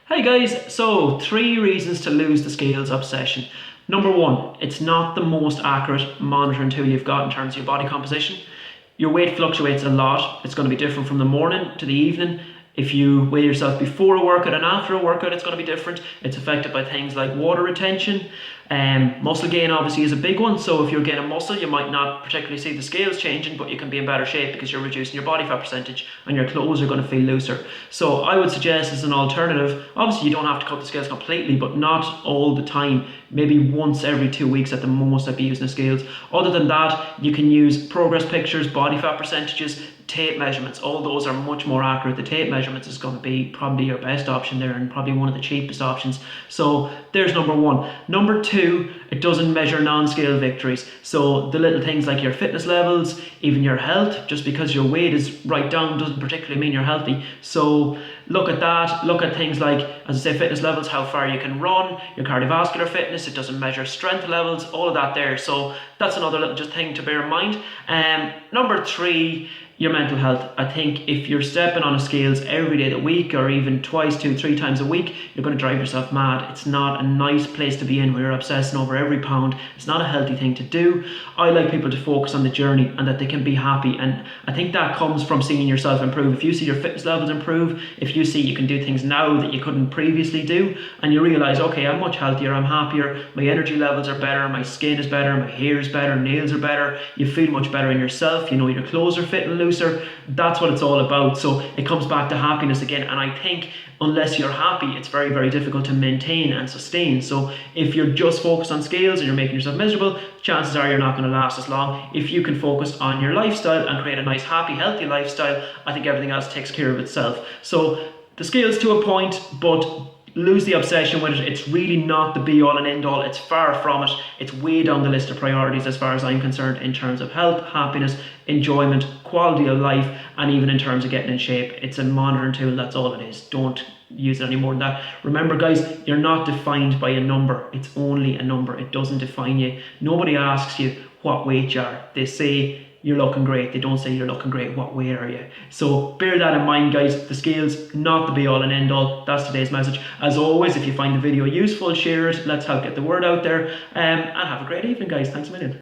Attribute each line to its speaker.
Speaker 1: Hey guys, so 3 reasons to lose the scales obsession. Number one, it's not the most accurate monitoring tool you've got in terms of your body composition. Your weight fluctuates a lot. It's going to be different from the morning to the evening. If you weigh yourself before a workout and after a workout, it's going to be different. It's affected by things like water retention. Muscle gain obviously is a big one. So if you're gaining muscle, you might not particularly see the scales changing, but you can be in better shape because you're reducing your body fat percentage and your clothes are going to feel looser. So I would suggest as an alternative, obviously you don't have to cut the scales completely, but not all the time. Maybe once every 2 weeks at the most I'd be using the scales. Other than that, you can use progress pictures, body fat percentages, tape measurements. All those are much more accurate. The tape measurements is going to be probably your best option there and probably one of the cheapest options. So there's number one. Number two, it doesn't measure non-scale victories. So the little things like your fitness levels, even your health, just because your weight is right down doesn't particularly mean you're healthy. So look at that. Look at things like, as I say, fitness levels, how far you can run, your cardiovascular fitness. It doesn't measure strength levels, all of that there. So that's another little just thing to bear in mind. Number three, your mental health. I think if you're stepping on a scales every day of the week or even twice, 2, 3 times a week, you're going to drive yourself mad. It's not a nice place to be in where you're obsessing over every pound. It's not a healthy thing to do. I like people to focus on the journey and that they can be happy. And I think that comes from seeing yourself improve. If you see your fitness levels improve, if you see you can do things now that you couldn't previously do, and you realize, okay, I'm much healthier, I'm happier, my energy levels are better, my skin is better, my hair is better, nails are better, you feel much better in yourself, you know your clothes are fitting looser. That's what it's all about. So it comes back to happiness again, and I think unless you're happy, it's very, very difficult to maintain and sustain. So if you're just focused on scales and you're making yourself miserable, chances are you're not going to last as long. If you can focus on your lifestyle and create a nice, happy, healthy lifestyle, I think everything else takes care of itself. So the scales to a point, but lose the obsession with it. It's really not the be all and end all. It's far from it. It's way down the list of priorities as far as I'm concerned in terms of health, happiness, enjoyment, quality of life, and even in terms of getting in shape. It's a monitoring tool, that's all it is. Don't use it any more than that. Remember guys, you're not defined by a number. It's only a number. It doesn't define you. Nobody asks you what weight you are. They say you're looking great. They don't say you're looking great. What weight are you? So bear that in mind guys. The scales, not the be all and end all. That's today's message. As always, if you find the video useful, share it. Let's help get the word out there. And have a great evening guys. Thanks a million.